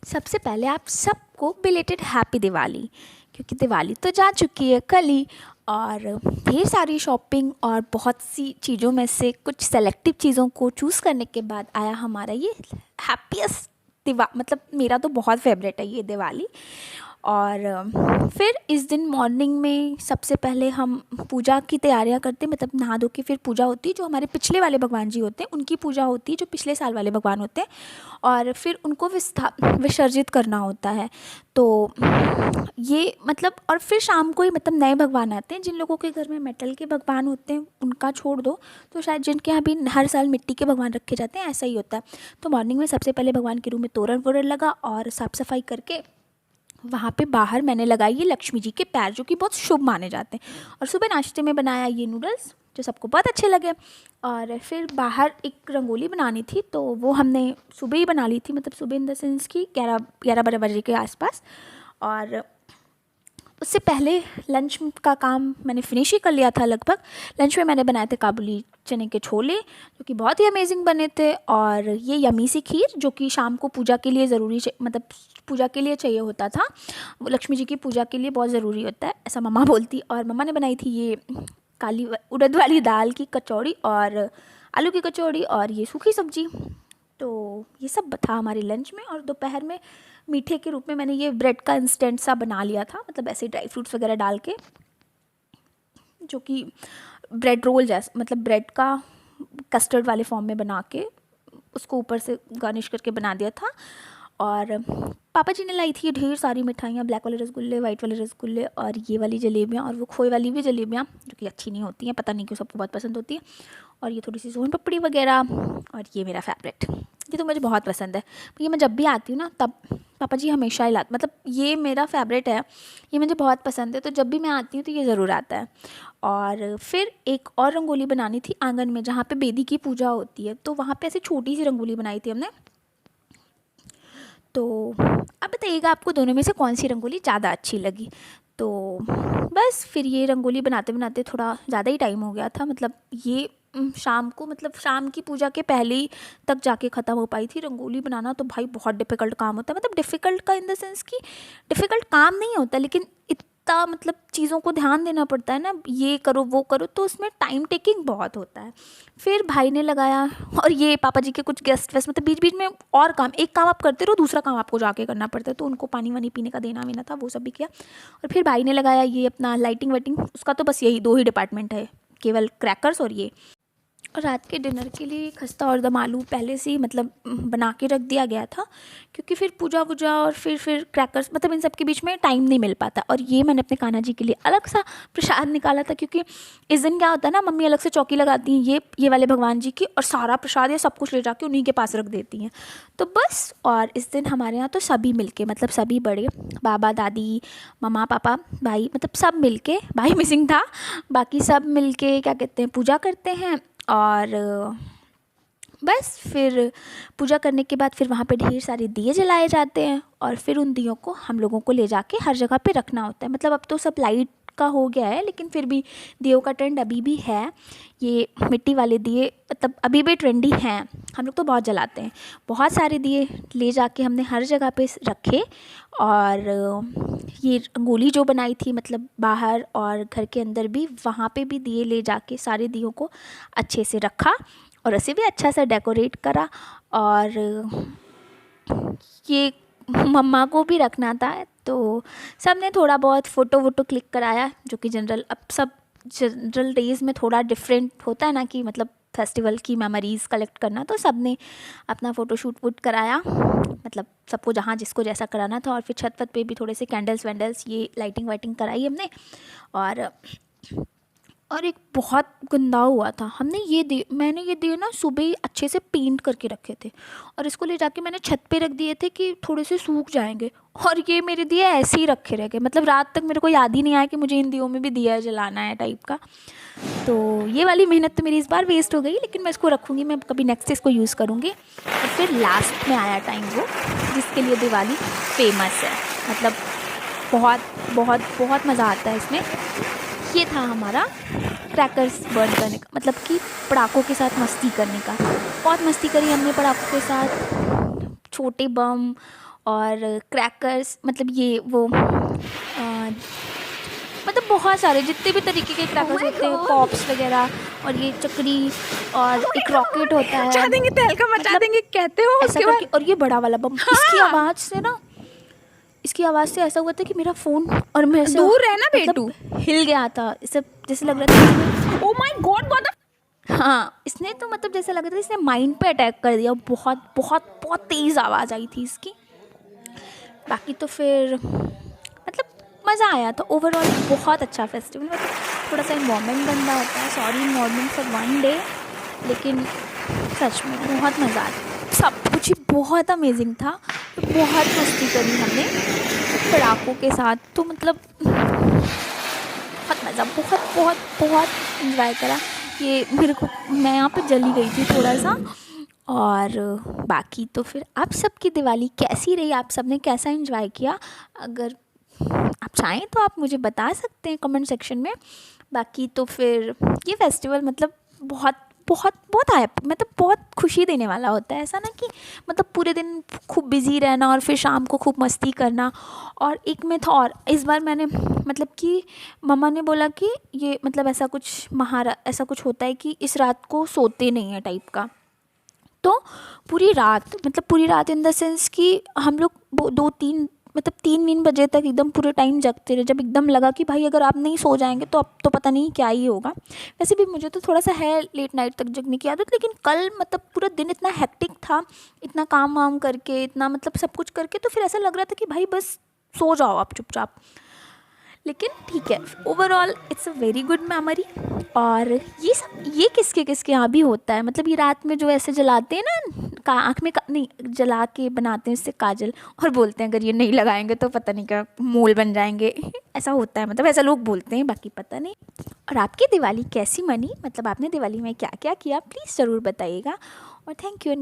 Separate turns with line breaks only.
सबसे पहले आप सबको बिलेटेड हैप्पी दिवाली, क्योंकि दिवाली तो जा चुकी है कल ही। और ढेर सारी शॉपिंग और बहुत सी चीज़ों में से कुछ सेलेक्टिव चीज़ों को चूज़ करने के बाद आया हमारा ये हैप्पीएस्ट मतलब मेरा तो बहुत फेवरेट है ये दिवाली। और फिर इस दिन मॉर्निंग में सबसे पहले हम पूजा की तैयारियां करते हैं, मतलब नहा धो के फिर पूजा होती है। जो हमारे पिछले वाले भगवान जी होते हैं उनकी पूजा होती है, जो पिछले साल वाले भगवान होते हैं, और फिर उनको विसर्जित करना होता है। तो ये मतलब, और फिर शाम को ही मतलब नए भगवान आते हैं। जिन लोगों के घर में मेटल के भगवान होते हैं उनका छोड़ दो, तो शायद जिनके यहाँ भी हर साल मिट्टी के भगवान रखे जाते हैं ऐसा ही होता है। तो मॉर्निंग में सबसे पहले भगवान के रूम में तोरण वोरण लगा और साफ़ सफाई करके वहाँ पे बाहर मैंने लगाई ये लक्ष्मी जी के पैर, जो कि बहुत शुभ माने जाते हैं। और सुबह नाश्ते में बनाया ये नूडल्स, जो सबको बहुत अच्छे लगे। और फिर बाहर एक रंगोली बनानी थी, तो वो हमने सुबह ही बना ली थी, मतलब सुबह इन द सेंस की 11-12 बजे के आसपास। और उससे पहले लंच का काम मैंने फिनिश ही कर लिया था लगभग। लंच में मैंने बनाए थे काबुली चने के छोले, जो कि बहुत ही अमेजिंग बने थे, और ये यमी सी खीर, जो कि शाम को पूजा के लिए ज़रूरी, मतलब पूजा के लिए चाहिए होता था। वो लक्ष्मी जी की पूजा के लिए बहुत ज़रूरी होता है, ऐसा मम्मा बोलती। और मम्मा ने बनाई थी ये काली उड़द वाली दाल की कचौड़ी और आलू की कचौड़ी और ये सूखी सब्जी। तो ये सब था हमारे लंच में। और दोपहर में मीठे के रूप में मैंने ये ब्रेड का इंस्टेंट सा बना लिया था, मतलब ऐसे ड्राई फ्रूट्स वगैरह डाल के, जो कि ब्रेड रोल जैसा, मतलब ब्रेड का कस्टर्ड वाले फॉर्म में बना के उसको ऊपर से गार्निश करके बना दिया था। और पापा जी ने लाई थी ढेर सारी मिठाइयाँ, ब्लैक वाले रसगुल्ले, वाइट वाले रसगुल्ले और ये वाली जलेबियाँ, और वो खोए वाली भी जलेबियाँ, जो कि अच्छी नहीं होती हैं, पता नहीं क्यों सबको बहुत पसंद होती है। और ये थोड़ी सी सोन पपड़ी वगैरह, और ये मेरा फेवरेट, ये तो मुझे बहुत पसंद है। ये मैं जब भी आती हूँ ना तब पापा जी हमेशा ही लाते, मतलब ये मेरा फेवरेट है, ये मुझे बहुत पसंद है, तो जब भी मैं आती हूँ तो ये ज़रूर आता है। और फिर एक और रंगोली बनानी थी आंगन में, जहाँ पे बेदी की पूजा होती है, तो वहाँ पे ऐसे छोटी सी रंगोली बनाई थी हमने। तो अब बताइएगा आपको दोनों में से कौन सी रंगोली ज़्यादा अच्छी लगी। तो बस फिर ये रंगोली बनाते बनाते थोड़ा ज़्यादा ही टाइम हो गया था, मतलब ये शाम को, मतलब शाम की पूजा के पहले ही तक जाके ख़त्म हो पाई थी। रंगोली बनाना तो भाई बहुत डिफ़िकल्ट काम होता है, मतलब डिफ़िकल्ट का इन द सेंस कि डिफ़िकल्ट काम नहीं होता, लेकिन इतना मतलब चीज़ों को ध्यान देना पड़ता है ना, ये करो वो करो, तो उसमें टाइम टेकिंग बहुत होता है। फिर भाई ने लगाया, और ये पापा जी के कुछ गेस्ट वेस्ट, मतलब बीच बीच में और काम, एक काम आप करते रहो दूसरा काम आपको जाके करना पड़ता है, तो उनको पानी वानी पीने का देना वीना था, वो सब भी किया। और फिर भाई ने लगाया ये अपना लाइटिंग वाइटिंग, उसका तो बस यही 2 ही डिपार्टमेंट है, केवल क्रैकर्स और ये। और रात के डिनर के लिए खस्ता और दम आलू पहले से ही मतलब बना के रख दिया गया था, क्योंकि फिर पूजा वूजा और फिर क्रैकर्स, मतलब इन सब के बीच में टाइम नहीं मिल पाता। और ये मैंने अपने कान्हा जी के लिए अलग सा प्रसाद निकाला था, क्योंकि इस दिन क्या होता है ना, मम्मी अलग से चौकी लगाती हैं ये वाले भगवान जी की, और सारा प्रसाद या सब कुछ ले जाके उन्हीं के पास रख देती हैं। तो बस, और इस दिन हमारे यहाँ तो सभी मिलके, मतलब सभी बड़े, बाबा दादी मम्मा पापा भाई, मतलब सब मिलके, भाई मिसिंग था, बाकी सब मिलके क्या कहते हैं पूजा करते हैं। और बस फिर पूजा करने के बाद फिर वहाँ पे ढेर सारे दिए जलाए जाते हैं, और फिर उन दियों को हम लोगों को ले जाके हर जगह पे रखना होता है। मतलब अब तो सब लाइट का हो गया है, लेकिन फिर भी दियों का ट्रेंड अभी भी है। ये मिट्टी वाले दिए मतलब अभी भी ट्रेंडी हैं, हम लोग तो बहुत जलाते हैं। बहुत सारे दिए ले जाके हमने हर जगह पे रखे। और ये रंगोली जो बनाई थी, मतलब बाहर और घर के अंदर भी, वहाँ पे भी दिए ले जाके सारे दियों को अच्छे से रखा, और उसे भी अच्छा सा डेकोरेट करा। और ये मम्मा को भी रखना था, तो सब ने थोड़ा बहुत फ़ोटो वोटो क्लिक कराया, जो कि अब सब जनरल डेज़ में थोड़ा डिफरेंट होता है ना, कि मतलब फेस्टिवल की मेमोरीज़ कलेक्ट करना, तो सब ने अपना फ़ोटो शूट वूट कराया, मतलब सबको जहाँ जिसको जैसा कराना था। और फिर छत वत पे भी थोड़े से कैंडल्स वैंडल्स, ये लाइटिंग वाइटिंग कराई हमने। और एक बहुत गंदा हुआ था, मैंने ये दिए ना सुबह ही अच्छे से पेंट करके रखे थे, और इसको ले जाके मैंने छत पे रख दिए थे कि थोड़े से सूख जाएंगे, और ये मेरे दिए ऐसे ही रखे रह गए। मतलब रात तक मेरे को याद ही नहीं आया कि मुझे इन दियों में भी दिया जलाना है टाइप का। तो ये वाली मेहनत तो मेरी इस बार वेस्ट हो गई, लेकिन मैं इसको रखूँगी, मैं कभी नेक्स्ट इसको यूज़ करूँगी। और फिर लास्ट में आया टाइम वो जिसके लिए दिवाली फेमस है, मतलब बहुत बहुत बहुत मज़ा आता है इसमें। ये था हमारा क्रैकर्स बर्न करने का, मतलब कि पटाखों के साथ मस्ती करने का। बहुत मस्ती करी हमने पटाखों के साथ, छोटे बम और क्रैकर्स, मतलब ये वो मतलब बहुत सारे जितने भी तरीके के क्रैकर्स होते हैं, पॉप्स वगैरह, और ये चक्री, और एक रॉकेट होता है,
मचा देंगे, तहलका मचा देंगे कहते हो
ऐसा
उसके
करके।
बाद।
और ये बड़ा वाला बम, इसकी आवाज़ से ना, इसकी आवाज़ से ऐसा हुआ था कि मेरा फ़ोन और मैं ऐसे
दूर रहना
मतलब
बेटू।
हिल गया था, इसे जैसे लग रहा था
oh my God, what the.
हाँ, इसने तो मतलब जैसे लग रहा था इसने माइंड पे अटैक कर दिया। बहुत बहुत बहुत तेज़ आवाज़ आई थी इसकी। बाकी तो फिर मतलब मज़ा आया था ओवरऑल, बहुत अच्छा फेस्टिवल। मतलब थोड़ा सा इन्वायरमेंट गंदा होता है, sorry environment for one day, लेकिन सच में बहुत मज़ा आता। सब कुछ ही बहुत अमेजिंग था, बहुत मस्ती करी हमने पटाखों के साथ, तो मतलब बहुत मज़ा, बहुत बहुत बहुत इन्जॉय करा। ये मेरे को, मैं यहाँ पे जली गई थी थोड़ा सा। और बाकी तो फिर आप सबकी दिवाली कैसी रही, आप सब ने कैसा एंजॉय किया, अगर आप चाहें तो आप मुझे बता सकते हैं कमेंट सेक्शन में। बाकी तो फिर ये फेस्टिवल मतलब बहुत बहुत बहुत आया, मतलब बहुत खुशी देने वाला होता है। ऐसा ना कि मतलब पूरे दिन खूब बिज़ी रहना और फिर शाम को खूब मस्ती करना। और एक में था, और इस बार मैंने मतलब कि मम्मा ने बोला कि ये मतलब ऐसा कुछ ऐसा कुछ होता है कि इस रात को सोते नहीं है टाइप का। तो पूरी रात, मतलब पूरी रात इन द सेंस कि हम लोग 2-3 मतलब 3 बजे तक एकदम पूरे टाइम जगते रहे, जब एकदम लगा कि भाई अगर आप नहीं सो जाएंगे तो अब तो पता नहीं क्या ही होगा। वैसे भी मुझे तो थोड़ा सा है लेट नाइट तक जगने की आदत, लेकिन कल मतलब पूरा दिन इतना हेक्टिक था, इतना काम वाम करके, इतना मतलब सब कुछ करके, तो फिर ऐसा लग रहा था कि भाई बस सो जाओ आप चुपचाप। लेकिन ठीक है, overall it's a very good memory. और ये सब ये किसके किसके यहाँ भी होता है, मतलब ये रात में जो ऐसे जलाते हैं ना, आँख में नहीं जला के बनाते हैं इससे काजल, और बोलते हैं अगर ये नहीं लगाएंगे तो पता नहीं क्या मोल बन जाएंगे ऐसा होता है, मतलब ऐसा लोग बोलते हैं, बाकी पता नहीं। और आपकी दिवाली कैसी मनी, मतलब आपने दिवाली में क्या क्या किया, प्लीज़ ज़रूर बताइएगा। और थैंक यू।